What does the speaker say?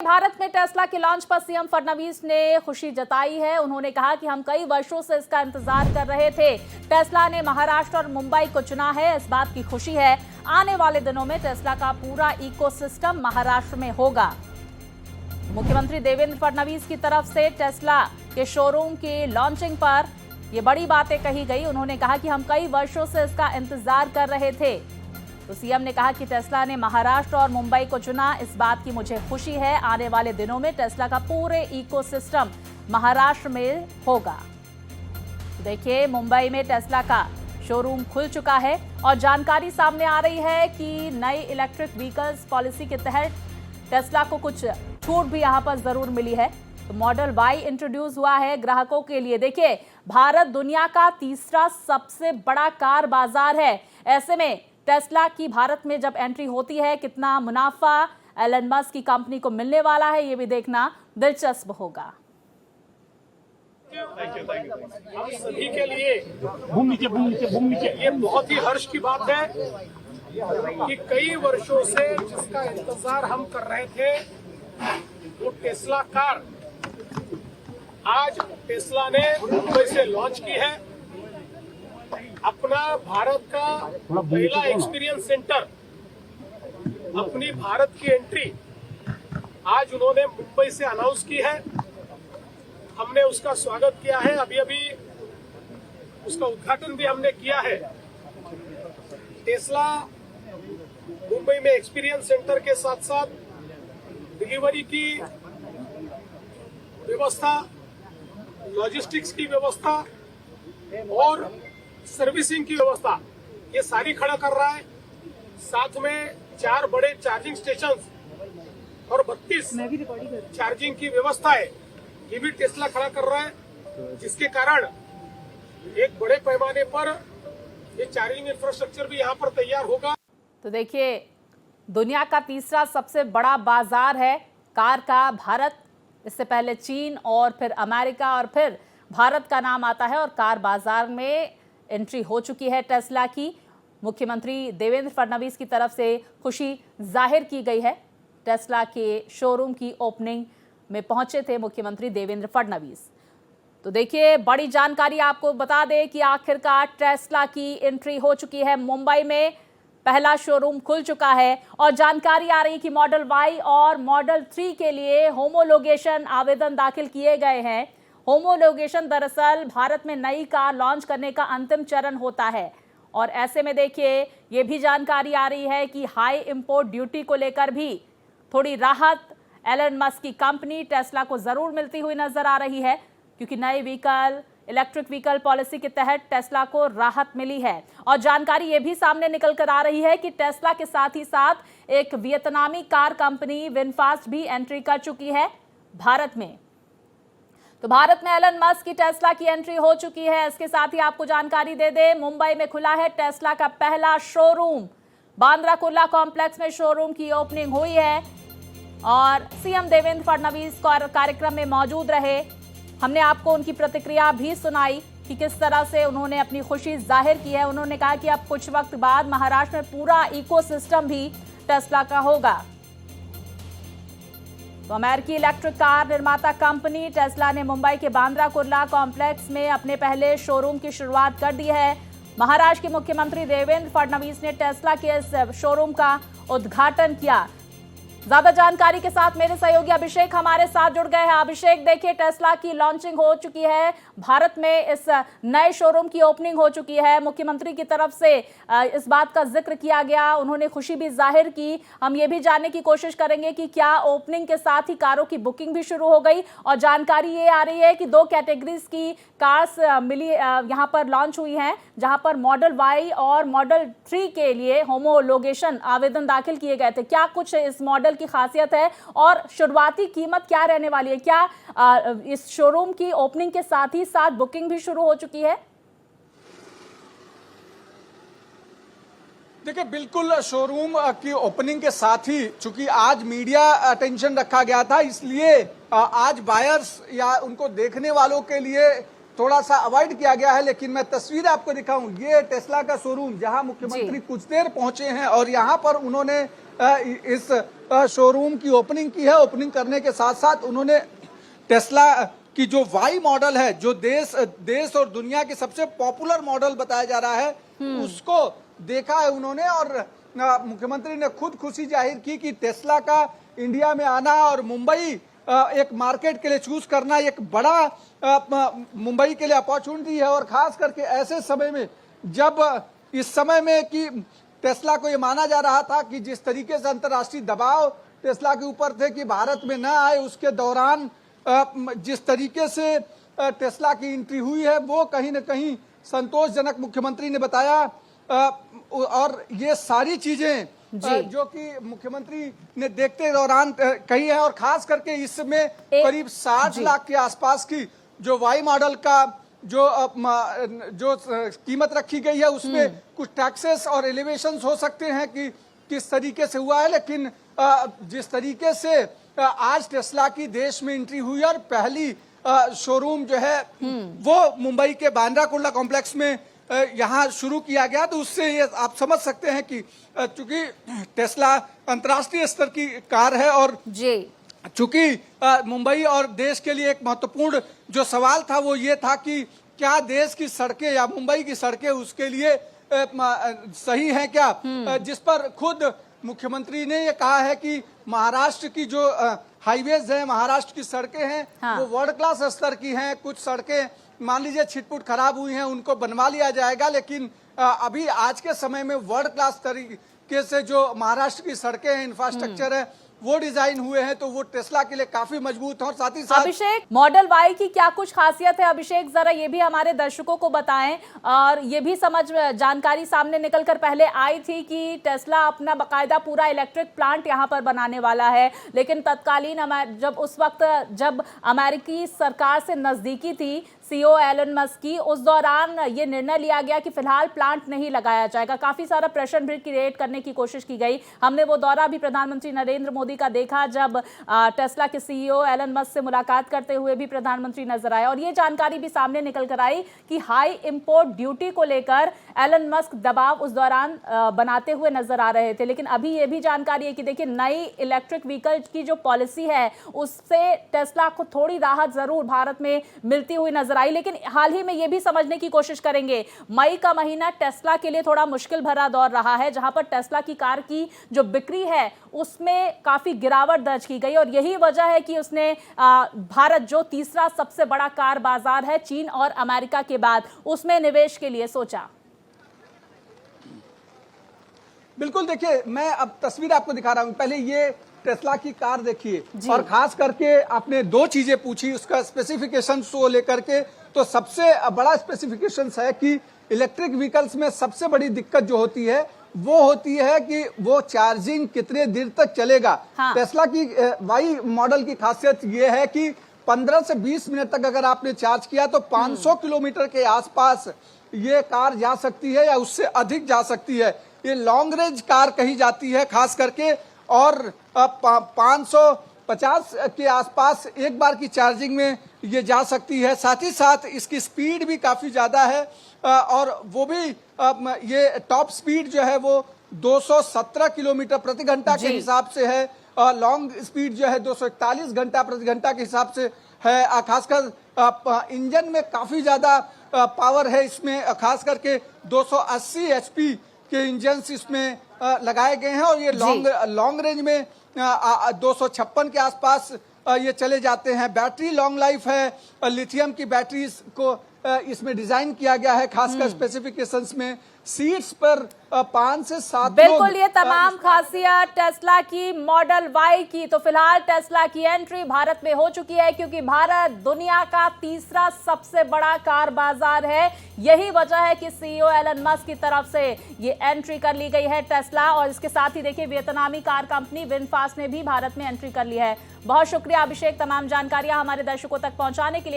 भारत में टेस्ला के लॉन्च पर सीएम फडणवीस ने खुशी जताई है। उन्होंने कहा कि हम कई वर्षों से इसका इंतजार कर रहे थे। टेस्ला ने महाराष्ट्र और मुंबई को चुना है, इस बात की खुशी है। आने वाले दिनों में टेस्ला का पूरा इकोसिस्टम महाराष्ट्र में होगा। मुख्यमंत्री देवेंद्र फडणवीस की तरफ से टेस्ला के शोरूम की लॉन्चिंग पर ये बड़ी बातें कही गई। उन्होंने कहा कि हम कई वर्षों से इसका इंतजार कर रहे थे। तो सीएम ने कहा कि टेस्ला ने महाराष्ट्र और मुंबई को चुना, इस बात की मुझे खुशी है। आने वाले दिनों में टेस्ला का पूरे इकोसिस्टम महाराष्ट्र में होगा। देखिए, मुंबई में टेस्ला का शोरूम खुल चुका है और जानकारी सामने आ रही है कि नई इलेक्ट्रिक व्हीकल्स पॉलिसी के तहत टेस्ला को कुछ छूट भी यहां पर जरूर मिली है। तो मॉडल वाई इंट्रोड्यूस हुआ है ग्राहकों के लिए। देखिए, भारत दुनिया का तीसरा सबसे बड़ा कार बाजार है। ऐसे में टेस्ला की भारत में जब एंट्री होती है, कितना मुनाफा एलन मस्क की कंपनी को मिलने वाला है, ये भी देखना दिलचस्प होगा। हम सभी के लिए ये बहुत ही हर्ष की बात है कि कई वर्षों से जिसका इंतजार हम कर रहे थे, वो टेस्ला कार आज टेस्ला ने मुंबई से लॉन्च की है। अपना भारत का पहला एक्सपीरियंस सेंटर, अपनी भारत की एंट्री आज उन्होंने मुंबई से अनाउंस की है। हमने उसका स्वागत किया है, अभी अभी उसका उद्घाटन भी हमने किया है। टेस्ला मुंबई में एक्सपीरियंस सेंटर के साथ साथ डिलीवरी की व्यवस्था, लॉजिस्टिक्स की व्यवस्था और सर्विसिंग की व्यवस्था, ये सारी खड़ा कर रहा है। साथ में 4 बड़े चार्जिंग स्टेशन और 32 चार्जिंग की व्यवस्था है, ये भी टेस्ला खड़ा कर रहा है, जिसके कारण एक बड़े पैमाने पर ये चार्जिंग इंफ्रास्ट्रक्चर भी यहाँ पर तैयार होगा। तो देखिए, दुनिया का तीसरा सबसे बड़ा बाजार है कार का भारत। इससे पहले चीन और फिर अमेरिका और फिर भारत का नाम आता है और कार बाजार में एंट्री हो चुकी है टेस्ला की। मुख्यमंत्री देवेंद्र फडणवीस की तरफ से खुशी जाहिर की गई है। टेस्ला के शोरूम की ओपनिंग में पहुंचे थे मुख्यमंत्री देवेंद्र फडणवीस। तो देखिए, बड़ी जानकारी आपको बता दें कि आखिरकार टेस्ला की एंट्री हो चुकी है मुंबई में। पहला शोरूम खुल चुका है और जानकारी आ रही है कि मॉडल वाई और मॉडल 3 के लिए होमोलोगेशन आवेदन दाखिल किए गए हैं। होमोलोगेशन दरअसल भारत में नई कार लॉन्च करने का अंतिम चरण होता है और ऐसे में देखिए, ये भी जानकारी आ रही है कि हाई इंपोर्ट ड्यूटी को लेकर भी थोड़ी राहत एलन मस्क की कंपनी टेस्ला को जरूर मिलती हुई नजर आ रही है, क्योंकि नई व्हीकल इलेक्ट्रिक व्हीकल पॉलिसी के तहत टेस्ला को राहत मिली है। और जानकारी ये भी सामने निकल कर आ रही है कि टेस्ला के साथ ही साथ एक वियतनामी कार कंपनी विनफास्ट भी एंट्री कर चुकी है भारत में। तो भारत में एलन मस्क की टेस्ला की एंट्री हो चुकी है। इसके साथ ही आपको जानकारी दे दें, मुंबई में खुला है टेस्ला का पहला शोरूम। बांद्रा कुर्ला कॉम्प्लेक्स में शोरूम की ओपनिंग हुई है और सीएम देवेंद्र फडणवीस कार्यक्रम में मौजूद रहे। हमने आपको उनकी प्रतिक्रिया भी सुनाई कि किस तरह से उन्होंने अपनी खुशी जाहिर की है। उन्होंने कहा कि अब कुछ वक्त बाद महाराष्ट्र में पूरा इकोसिस्टम भी टेस्ला का होगा। तो अमेरिकी इलेक्ट्रिक कार निर्माता कंपनी टेस्ला ने मुंबई के बांद्रा कुर्ला कॉम्प्लेक्स में अपने पहले शोरूम की शुरुआत कर दी है। महाराष्ट्र के मुख्यमंत्री देवेंद्र फडणवीस ने टेस्ला के इस शोरूम का उद्घाटन किया। ज्यादा जानकारी के साथ मेरे सहयोगी अभिषेक हमारे साथ जुड़ गए हैं। अभिषेक, देखिए, टेस्ला की लॉन्चिंग हो चुकी है भारत में, इस नए शोरूम की ओपनिंग हो चुकी है। मुख्यमंत्री की तरफ से इस बात का जिक्र किया गया, उन्होंने खुशी भी जाहिर की। हम ये भी जानने की कोशिश करेंगे कि क्या ओपनिंग के साथ ही कारों की बुकिंग भी शुरू हो गई। और जानकारी ये आ रही है कि 2 कैटेगरीज की कार्स मिली यहाँ पर लॉन्च हुई हैं, जहाँ पर मॉडल वाई और मॉडल 3 के लिए होमोलोगेशन आवेदन दाखिल किए गए थे। क्या कुछ इस मॉडल की खासियत है और शुरुआती कीमत क्या रहने वाली है? क्या इस शोरूम की ओपनिंग के साथ ही साथ बुकिंग भी शुरू हो चुकी है? देखिए, बिल्कुल शोरूम की ओपनिंग के साथ ही, चूंकि आज मीडिया अटेंशन रखा गया था, इसलिए आज बायर्स या उनको देखने वालों के लिए थोड़ा सा अवॉइड किया गया है, लेकिन मैं तस्वीर आपको दिखाऊं, ये टेस्ला का शोरूम जहां मुख्यमंत्री कुछ देर पहुंचे हैं और यहां पर उन्होंने इस शोरूम की ओपनिंग की है। ओपनिंग करने के साथ साथ उन्होंने टेस्ला की जो वाई मॉडल है, जो देश और दुनिया के सबसे पॉपुलर मॉडल बताया जा रहा है, उसको देखा है उन्होंने। और मुख्यमंत्री ने खुद खुशी जाहिर की कि टेस्ला का इंडिया में आना और मुंबई एक मार्केट के लिए चूज करना एक बड़ा मुंबई के लिए अपॉर्चुनिटी है। और खास करके ऐसे समय में, जब इस समय में कि टेस्ला को ये माना जा रहा था कि जिस तरीके से अंतर्राष्ट्रीय दबाव टेस्ला के ऊपर थे कि भारत में न आए, उसके दौरान जिस तरीके से टेस्ला की एंट्री हुई है वो कहीं न कहीं संतोषजनक मुख्यमंत्री ने बताया। और ये सारी चीजें जो कि मुख्यमंत्री ने देखते दौरान कही है, और खास करके इसमें करीब 60 लाख के आसपास की जो वाई मॉडल का जो कीमत रखी गई है, उसमें कुछ टैक्सेस और एलिवेशंस हो सकते हैं कि किस तरीके से हुआ है। लेकिन जिस तरीके से आज टेस्ला की देश में एंट्री हुई और पहली शोरूम जो है वो मुंबई के बांद्रा कुर्ला कॉम्प्लेक्स में यहाँ शुरू किया गया, तो उससे ये आप समझ सकते हैं कि चूंकि टेस्ला अंतर्राष्ट्रीय स्तर की कार है और चूंकि मुंबई और देश के लिए एक महत्वपूर्ण जो सवाल था वो ये था कि क्या देश की सड़कें या मुंबई की सड़कें उसके लिए सही हैं क्या, जिस पर खुद मुख्यमंत्री ने ये कहा है कि महाराष्ट्र की जो हाईवेज हैं, महाराष्ट्र की सड़कें हैं, वो वर्ल्ड क्लास स्तर की हैं। कुछ सड़कें मान लीजिए छिटपुट खराब हुई हैं, उनको बनवा लिया जाएगा, लेकिन अभी आज के समय में वर्ल्ड क्लास तरीके से जो महाराष्ट्र की सड़कें हैं, इंफ्रास्ट्रक्चर है, वो डिजाइन हुए हैं, तो वो टेस्ला के लिए काफी मजबूत है। और साथ ही साथ अभिषेक, मॉडल वाई की क्या कुछ खासियत है अभिषेक, जरा ये भी हमारे दर्शकों को बताएं। और ये भी जानकारी सामने निकलकर पहले आई थी कि टेस्ला अपना बकायदा पूरा इलेक्ट्रिक प्लांट यहां पर बनाने वाला है, लेकिन तत्कालीन जब अमेरिकी सरकार से नजदीकी थी सीईओ एलन मस्क की, उस दौरान ये निर्णय लिया गया कि फिलहाल प्लांट नहीं लगाया जाएगा। काफी सारा प्रेशर भी क्रिएट करने की कोशिश की गई। हमने वो दौरा भी प्रधानमंत्री नरेंद्र मोदी का देखा, जब टेस्ला के सीईओ एलन मस्क से मुलाकात करते हुए भी प्रधानमंत्री नजर आए। और ये जानकारी भी सामने निकल कर आई कि हाई इंपोर्ट ड्यूटी को लेकर एलन मस्क दबाव उस दौरान बनाते हुए नजर आ रहे थे। लेकिन अभी ये भी जानकारी है कि देखिए, नई इलेक्ट्रिक व्हीकल की जो पॉलिसी है उससे टेस्ला को थोड़ी राहत जरूर भारत में मिलती हुई नजर आई। लेकिन हाल ही में ये भी समझने की कोशिश करेंगे, मई का महीना टेस्ला के लिए थोड़ा मुश्किल भरा दौर रहा है, जहां पर टेस्ला की कार की जो बिक्री है उसमें काफी गिरावट दर्ज की गई। और यही वजह है कि उसने भारत, जो तीसरा सबसे बड़ा कार बाजार है चीन और अमेरिका के बाद, उसमें निवेश के लिए सोचा। बिल्कुल, देखिए मैं अब तस्वीर आपको दिखा रहा हूं। पहले ये टेस्ला की कार देखिए, और खास करके आपने दो चीजें पूछी उसका स्पेसिफिकेशन को लेकर के। तो सबसे बड़ा स्पेसिफिकेशन है कि इलेक्ट्रिक व्हीकल्स में सबसे बड़ी दिक्कत जो होती है वो होती है कि वो चार्जिंग कितने देर तक चलेगा। टेस्ला की वाई मॉडल की खासियत ये है कि 15 से 20 मिनट तक अगर आपने चार्ज किया तो 500 किलोमीटर के आसपास ये कार जा सकती है या उससे अधिक जा सकती है। ये लॉन्ग रेंज कार कही जाती है खास करके, और 550 के आसपास एक बार की चार्जिंग में ये जा सकती है। साथ ही साथ इसकी स्पीड भी काफ़ी ज़्यादा है, और वो भी ये टॉप स्पीड जो है वो 217 किलोमीटर प्रति घंटा के हिसाब से है। लॉन्ग स्पीड जो है 241 घंटा प्रति घंटा के हिसाब से है। खासकर इंजन में काफ़ी ज़्यादा पावर है इसमें, खास करके 280 HP के इंजन इसमें लगाए गए हैं। और ये लॉन्ग रेंज में 256 के आसपास ये चले जाते हैं। बैटरी लॉन्ग लाइफ है, लिथियम की बैटरीज को इसमें डिजाइन किया गया है। खासकर स्पेसिफिकेशंस में सीट्स पर 5 से 7 बिल्कुल, ये तमाम खासियत टेस्ला की मॉडल वाई की। तो फिलहाल टेस्ला की एंट्री भारत में हो चुकी है, क्योंकि भारत दुनिया का तीसरा सबसे बड़ा कार बाजार है। यही वजह है कि सीईओ एलन मस्क की तरफ से ये एंट्री कर ली गई है टेस्ला। और इसके साथ ही देखिए, वियतनामी कार कंपनी विनफास्ट ने भी भारत में एंट्री कर ली है। बहुत शुक्रिया अभिषेक, तमाम जानकारियां हमारे दर्शकों तक पहुंचाने के लिए।